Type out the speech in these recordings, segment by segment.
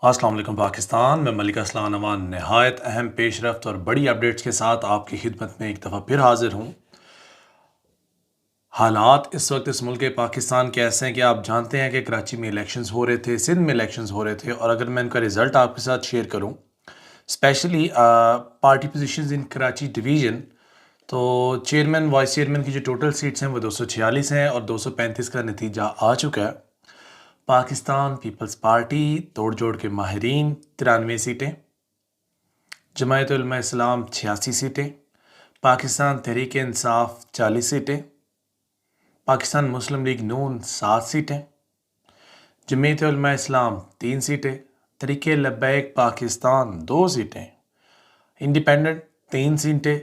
السلام علیکم پاکستان میں ملک اسلام نوان نہایت اہم پیش رفت اور بڑی اپڈیٹس کے ساتھ آپ کی خدمت میں ایک دفعہ پھر حاضر ہوں۔ حالات اس وقت اس ملک پاکستان کے ایسے ہیں کہ آپ جانتے ہیں کہ کراچی میں الیکشنز ہو رہے تھے، سندھ میں الیکشنز ہو رہے تھے، اور اگر میں ان کا رزلٹ آپ کے ساتھ شیئر کروں specially party positions in Karachi division, تو چیئرمین وائس چیئرمین کی جو ٹوٹل سیٹس ہیں وہ 246 ہیں اور 235 کا نتیجہ آ چکا ہے۔ پاکستان پیپلز پارٹی توڑ جوڑ کے ماہرین 93 سیٹیں، جماعت علماء اسلام 86 سیٹیں، پاکستان تحریک انصاف 40 سیٹیں، پاکستان مسلم لیگ نون 7 سیٹیں، جمعیت علماء اسلام 3 سیٹیں، تحریک لبیک پاکستان 2 سیٹیں، انڈیپینڈنٹ 3 سیٹیں،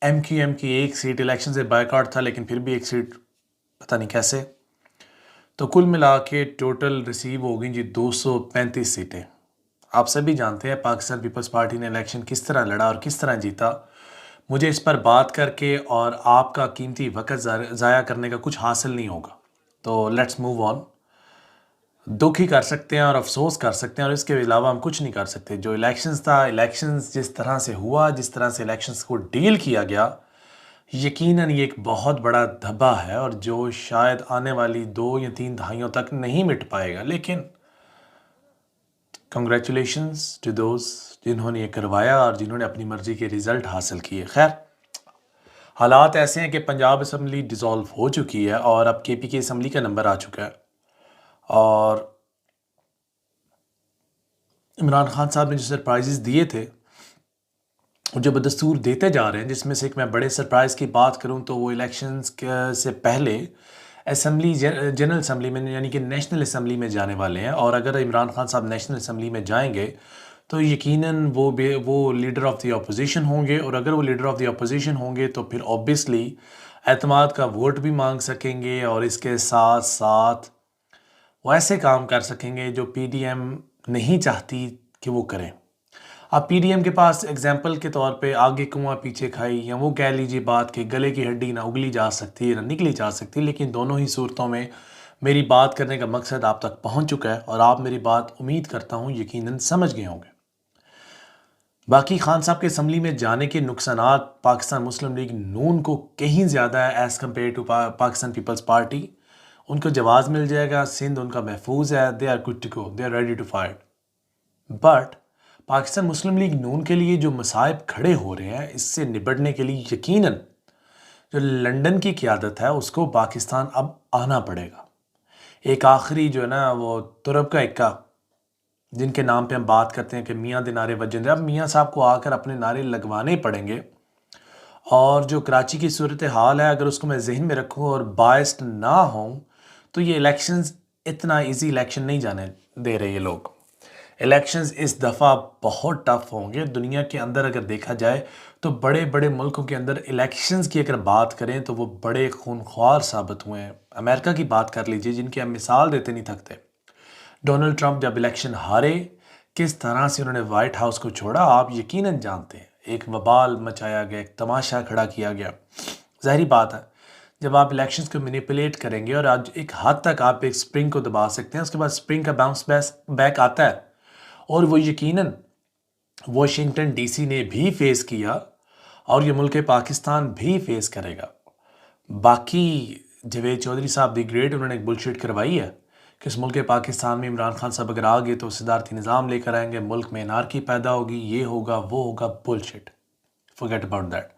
ایم کیو ایم کی 1 سیٹ، الیکشن سے بائیکاٹ تھا لیکن پھر بھی 1 سیٹ پتہ نہیں کیسے، تو کل ملا کے ٹوٹل ریسیو ہو گئی 235 سیٹیں۔ آپ سبھی جانتے ہیں پاکستان پیپلز پارٹی نے الیکشن کس طرح لڑا اور کس طرح جیتا۔ مجھے اس پر بات کر کے اور آپ کا قیمتی وقت ضائع کرنے کا کچھ حاصل نہیں ہوگا، تو لیٹس موو آن۔ دکھ ہی کر سکتے ہیں اور افسوس کر سکتے ہیں، اور اس کے علاوہ ہم کچھ نہیں کر سکتے۔ جو الیکشنز تھا، الیکشنز جس طرح سے ہوا، جس طرح سے الیکشنز کو ڈیل کیا گیا، یقیناً یہ ایک بہت بڑا دھبا ہے اور جو شاید آنے والی 2 یا 3 دہائیوں تک نہیں مٹ پائے گا، لیکن کنگریچولیشنز ٹو دوز جنہوں نے یہ کروایا اور جنہوں نے اپنی مرضی کے رزلٹ حاصل کیے۔ خیر، حالات ایسے ہیں کہ پنجاب اسمبلی ڈیزالو ہو چکی ہے اور اب کے پی کے اسمبلی کا نمبر آ چکا ہے، اور عمران خان صاحب نے جو سرپرائزز دیے تھے جو بدستور دیتے جا رہے ہیں، جس میں سے ایک میں بڑے سرپرائز کی بات کروں تو وہ الیکشنز سے پہلے اسمبلی جنرل اسمبلی میں یعنی کہ نیشنل اسمبلی میں جانے والے ہیں، اور اگر عمران خان صاحب نیشنل اسمبلی میں جائیں گے تو یقیناً وہ لیڈر آف دی اپوزیشن ہوں گے، اور اگر وہ لیڈر آف دی اپوزیشن ہوں گے تو پھر اوبیسلی اعتماد کا ووٹ بھی مانگ سکیں گے، اور اس کے ساتھ ساتھ وہ ایسے کام کر سکیں گے جو پی ڈی ایم نہیں چاہتی کہ وہ کریں۔ اب پی ڈی ایم کے پاس اگزامپل کے طور پہ آگے کنواں پیچھے کھائی، یا وہ کہہ لیجیے بات کہ گلے کی ہڈی نہ اگلی جا سکتی نہ نکلی جا سکتی، لیکن دونوں ہی صورتوں میں میری بات کرنے کا مقصد آپ تک پہنچ چکا ہے، اور آپ میری بات امید کرتا ہوں یقیناً سمجھ گئے ہوں گے۔ باقی خان صاحب کے اسمبلی میں جانے کے نقصانات پاکستان مسلم لیگ نون کو کہیں زیادہ ہے as compare to Pakistan Peoples Party. ان کو جواز مل جائے گا، سندھ ان کا محفوظ ہے، they are good to go, they are ready to fight. But Pakistan Muslim League Noon کے لیے جو مصائب کھڑے ہو رہے ہیں، اس سے نبٹنے کے لیے یقیناً جو لنڈن کی قیادت ہے اس کو پاکستان اب آنا پڑے گا۔ ایک آخری جو ہے نا وہ ترب کا اکا جن کے نام پہ ہم بات کرتے ہیں کہ میاں دے نعرے وجن دے، اب میاں صاحب کو آ کر اپنے نعرے لگوانے پڑیں گے، اور جو کراچی کی صورتحال ہے اگر اس کو میں ذہن میں رکھوں اور بائسڈ نہ ہوں تو یہ الیکشنز اتنا ایزی الیکشن نہیں جانے دے رہے یہ لوگ۔ الیکشنز اس دفعہ بہت ٹف ہوں گے۔ دنیا کے اندر اگر دیکھا جائے تو بڑے بڑے ملکوں کے اندر الیکشنز کی اگر بات کریں تو وہ بڑے خونخوار ثابت ہوئے ہیں۔ امریکہ کی بات کر لیجئے جن کی ہم مثال دیتے نہیں تھکتے۔ ڈونلڈ ٹرمپ جب الیکشن ہارے، کس طرح سے انہوں نے وائٹ ہاؤس کو چھوڑا آپ یقیناً جانتے ہیں۔ ایک وبال مچایا گیا، ایک تماشا کھڑا کیا گیا۔ ظاہری بات ہے جب آپ الیکشنز کو مینیپولیٹ کریں گے اور آج ایک حد تک آپ ایک سپرنگ کو دبا سکتے ہیں، اس کے بعد سپرنگ کا باؤنس بیک آتا ہے، اور وہ یقیناً واشنگٹن ڈی سی نے بھی فیس کیا اور یہ ملک پاکستان بھی فیس کرے گا۔ باقی جوید چودھری صاحب دی گریٹ انہوں نے ایک بلشٹ کروائی ہے کہ اس ملک پاکستان میں عمران خان صاحب اگر آگے تو صدارتی نظام لے کر آئیں گے، ملک میں انارکی پیدا ہوگی، یہ ہوگا وہ ہوگا، بلشٹ، forget about that۔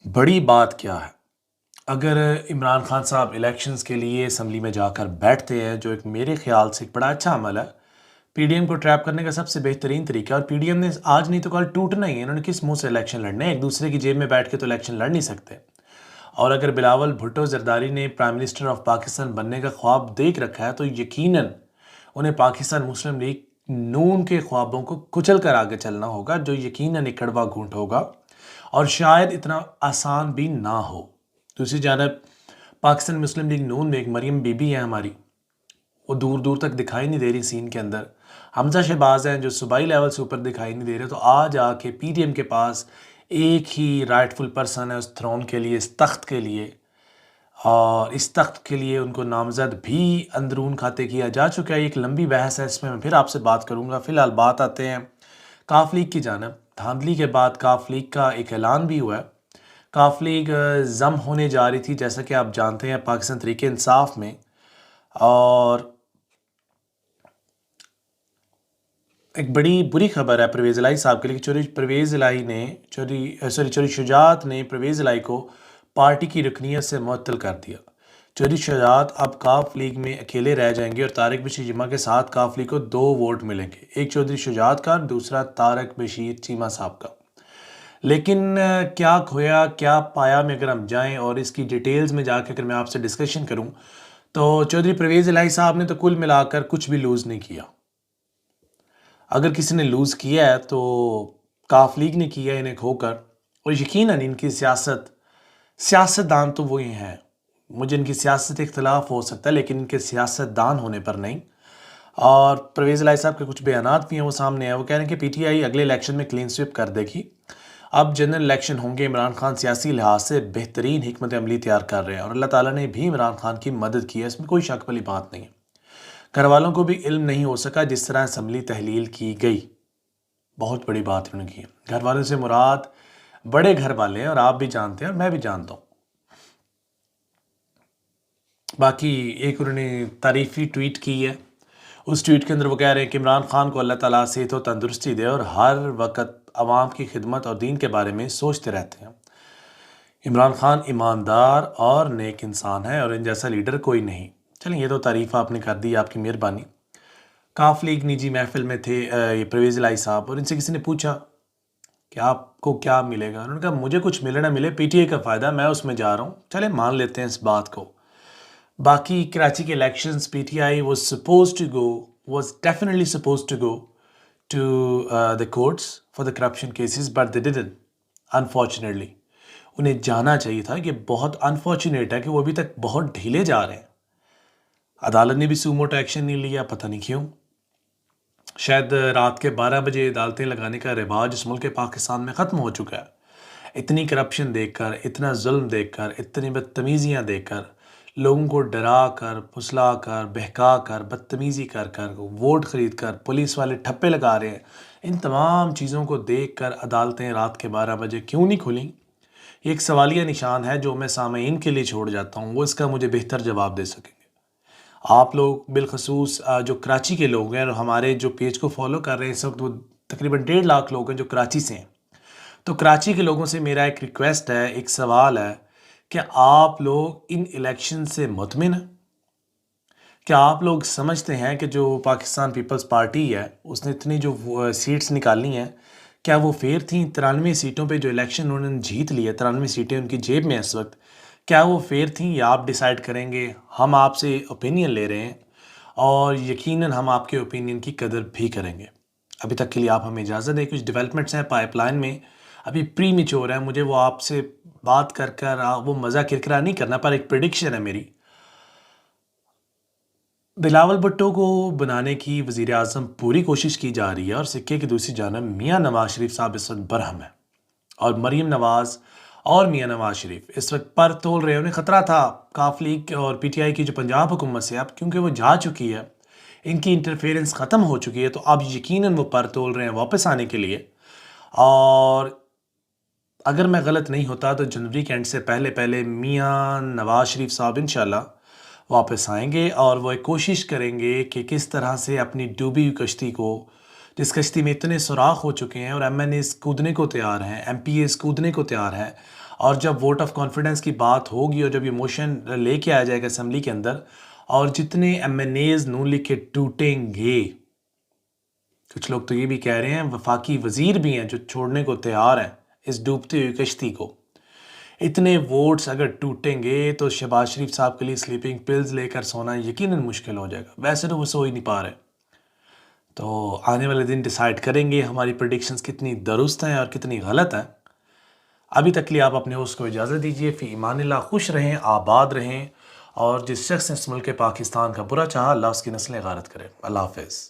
بڑی بات کیا ہے، اگر عمران خان صاحب الیکشنز کے لیے اسمبلی میں جا کر بیٹھتے ہیں، جو ایک میرے خیال سے ایک بڑا اچھا عمل ہے، پی ڈی ایم کو ٹریپ کرنے کا سب سے بہترین طریقہ، اور پی ڈی ایم نے آج نہیں تو کل ٹوٹنا ہی ہے، انہوں نے کس منہ سے الیکشن لڑنے ہیں، ایک دوسرے کی جیب میں بیٹھ کے تو الیکشن لڑ نہیں سکتے۔ اور اگر بلاول بھٹو زرداری نے پرائم منسٹر آف پاکستان بننے کا خواب دیکھ رکھا ہے تو یقیناً انہیں پاکستان مسلم لیگ نون کے خوابوں کو کچل کر آگے چلنا ہوگا، جو یقیناً ایک کڑوا گھونٹ ہوگا اور شاید اتنا آسان بھی نہ ہو۔ دوسری جانب پاکستان مسلم لیگ نون میں ایک مریم بی بی ہے ہماری، وہ دور دور تک دکھائی نہیں دے رہی سین کے اندر۔ حمزہ شہباز ہیں جو صوبائی لیول سے اوپر دکھائی نہیں دے رہے، تو آج آ کے پی ڈی ایم کے پاس ایک ہی رائٹ فل پرسن ہے اس تھرون کے لیے، اس تخت کے لیے، اور اس تخت کے لیے ان کو نامزد بھی اندرون کھاتے کیا جا چکا ہے۔ ایک لمبی بحث ہے، اس میں پھر آپ سے بات کروں گا۔ فی الحال بات آتے ہیں کاف لیگ کی جانب۔ دھاندلی کے بعد کاف لیگ کا ایک اعلان بھی ہوا ہے۔ کاف لیگ ضم ہونے جا رہی تھی، جیسا کہ آپ جانتے ہیں، پاکستان تحریک انصاف میں، اور ایک بڑی بری خبر ہے پرویز الہی صاحب کے لیے کہ چوری شجاعت نے پرویز الہی کو پارٹی کی رکنیت سے معطل کر دیا۔ چوری شجاعت اب کاف لیگ میں اکیلے رہ جائیں گے اور طارق بشیر چیمہ کے ساتھ کاف لیگ کو 2 ووٹ ملیں گے، ایک چودھری شجاعت کا اور دوسرا طارق بشیر چیمہ صاحب کا۔ لیکن کیا کھویا کیا پایا میں اگر ہم جائیں اور اس کی ڈیٹیلز میں جا کے اگر میں آپ سے ڈسکشن کروں تو چودھری پرویز الہی صاحب نے تو کل ملا کر کچھ بھی لوز نہیں کیا۔ اگر کسی نے لوز کیا ہے تو کاف لیگ نے کیا انہیں کھو کر، اور یقیناً ان کی سیاستدان تو وہی ہیں۔ مجھے ان کی سیاست اختلاف ہو سکتا ہے لیکن ان کے سیاستدان ہونے پر نہیں۔ اور پرویز الہی صاحب کے کچھ بیانات بھی ہیں، وہ سامنے ہیں۔ وہ کہہ رہے ہیں کہ پی ٹی آئی اگلے الیکشن میں کلین سویپ کر دے گی۔ اب جنرل الیکشن ہوں گے، عمران خان سیاسی لحاظ سے بہترین حکمت عملی تیار کر رہے ہیں اور اللہ تعالیٰ نے بھی عمران خان کی مدد کی ہے، اس میں کوئی شک والی بات نہیں ہے۔ گھر والوں کو بھی علم نہیں ہو سکا جس طرح اسمبلی تحلیل کی گئی، بہت بڑی بات انہوں نے کی ہے۔ گھر والوں سے مراد بڑے گھر والے ہیں، اور آپ بھی جانتے ہیں اور میں بھی جانتا ہوں۔ باقی ایک انہوں نے تعریفی ٹویٹ کی ہے، اس ٹویٹ کے اندر وہ کہہ رہے ہیں کہ عمران خان کو اللہ تعالیٰ صحت و تندرستی دے اور ہر وقت عوام کی خدمت اور دین کے بارے میں سوچتے رہتے ہیں۔ عمران خان ایماندار اور نیک انسان ہے اور ان جیسا لیڈر کوئی نہیں۔ چلیں، یہ تو تعریف آپ نے کر دی، آپ کی مہربانی۔ کاف لیگ نجی محفل میں تھے یہ پرویز الہی صاحب، اور ان سے کسی نے پوچھا کہ آپ کو کیا ملے گا؟ انہوں نے کہا مجھے کچھ ملے نہ ملے، پی ٹی آئی کا فائدہ، میں اس میں جا رہا ہوں۔ چلیں مان لیتے ہیں اس بات کو۔ باقی کراچی کے elections P T I was definitely supposed to go to the courts for the corruption cases, but they didn't, unfortunately. انہیں جانا چاہیے تھا، کہ بہت انفارچونیٹ ہے کہ وہ ابھی تک بہت ڈھیلے جا رہے ہیں۔ عدالت نے بھی سوموٹو ایکشن نہیں لیا، پتہ نہیں کیوں۔ شاید رات کے 12 بجے عدالتیں لگانے کا رواج اس ملک پاکستان میں ختم ہو چکا ہے۔ اتنی کرپشن دیکھ کر، اتنا ظلم دیکھ کر، اتنی بدتمیزیاں دیکھ کر، لوگوں کو ڈرا کر، پھسلا کر، بہکا کر، بدتمیزی کر کر، ووٹ خرید کر، پولیس والے ٹھپے لگا رہے ہیں، ان تمام چیزوں کو دیکھ کر عدالتیں رات کے 12 بجے کیوں نہیں کھلیں؟ یہ ایک سوالیہ نشان ہے جو میں سامعین کے لیے چھوڑ جاتا ہوں، وہ اس کا مجھے بہتر جواب دے سکیں گے۔ آپ لوگ بالخصوص جو کراچی کے لوگ ہیں اور ہمارے جو پیج کو فالو کر رہے ہیں اس وقت، وہ تقریباً 1.5 لاکھ لوگ ہیں جو کراچی سے ہیں۔ تو کراچی کے لوگوں سے میرا ایک ریکویسٹ ہے، ایک سوال ہے کہ آپ لوگ ان الیکشن سے مطمئن ہیں؟ کیا آپ لوگ سمجھتے ہیں کہ جو پاکستان پیپلز پارٹی ہے اس نے اتنی جو سیٹس نکالنی ہیں، کیا وہ فیئر تھیں؟ 93 سیٹوں پہ جو الیکشن انہوں نے جیت لی ہے، 93 سیٹیں ان کی جیب میں اس وقت، کیا وہ فیئر تھیں یا آپ ڈیسائیڈ کریں گے؟ ہم آپ سے اوپینین لے رہے ہیں اور یقیناً ہم آپ کے اوپینین کی قدر بھی کریں گے۔ ابھی تک کے لیے آپ ہمیں اجازت دیں، کچھ ڈیولپمنٹس ہیں پائپ لائن میں، ابھی پری میچور ہے، مجھے وہ آپ سے بات کر وہ مزہ کرکرا نہیں کرنا، پر ایک پریڈکشن ہے میری۔ بلاول بھٹو کو بنانے کی وزیر اعظم پوری کوشش کی جا رہی ہے، اور سکے کی دوسری جانب میاں نواز شریف صاحب اس وقت برہم ہے، اور مریم نواز اور میاں نواز شریف اس وقت پر تول رہے ہیں۔ انہیں خطرہ تھا کاف لیگ اور پی ٹی آئی کی جو پنجاب حکومت سے، اب کیونکہ وہ جا چکی ہے، ان کی انٹرفیرنس ختم ہو چکی ہے، تو اب یقیناً وہ پر تول رہے ہیں واپس آنے کے لیے۔ اور اگر میں غلط نہیں ہوتا تو جنوری کے اینڈ سے پہلے میاں نواز شریف صاحب انشاءاللہ واپس آئیں گے، اور وہ ایک کوشش کریں گے کہ کس طرح سے اپنی ڈوبی ہوئی کشتی کو، جس کشتی میں اتنے سوراخ ہو چکے ہیں اور ایم این ایز کودنے کو تیار ہیں، ایم پی ایز کودنے کو تیار ہیں، اور جب ووٹ آف کانفیڈنس کی بات ہوگی اور جب یہ موشن لے کے آیا جائے گا اسمبلی کے اندر، اور جتنے ایم این ایز نون لیگ کے ٹوٹیں گے، کچھ لوگ تو یہ بھی کہہ رہے ہیں وفاقی وزیر بھی ہیں جو چھوڑنے کو تیار ہیں اس ڈوبتی ہوئی کشتی کو، اتنے ووٹس اگر ٹوٹیں گے تو شہباز شریف صاحب کے لیے سلیپنگ پلز لے کر سونا یقیناً مشکل ہو جائے گا۔ ویسے تو وہ سو ہی نہیں پا رہے، تو آنے والے دن ڈیسائیڈ کریں گے ہماری پریڈکشنز کتنی درست ہیں اور کتنی غلط ہیں۔ ابھی تک کے لیے آپ اپنے ہوسٹ کو اجازت دیجیے۔ فی ایمان اللہ، خوش رہیں، آباد رہیں، اور جس شخص نے اس ملک پاکستان کا برا چاہا، اللہ اس کی نسلیں غارت کرے۔ اللہ حافظ۔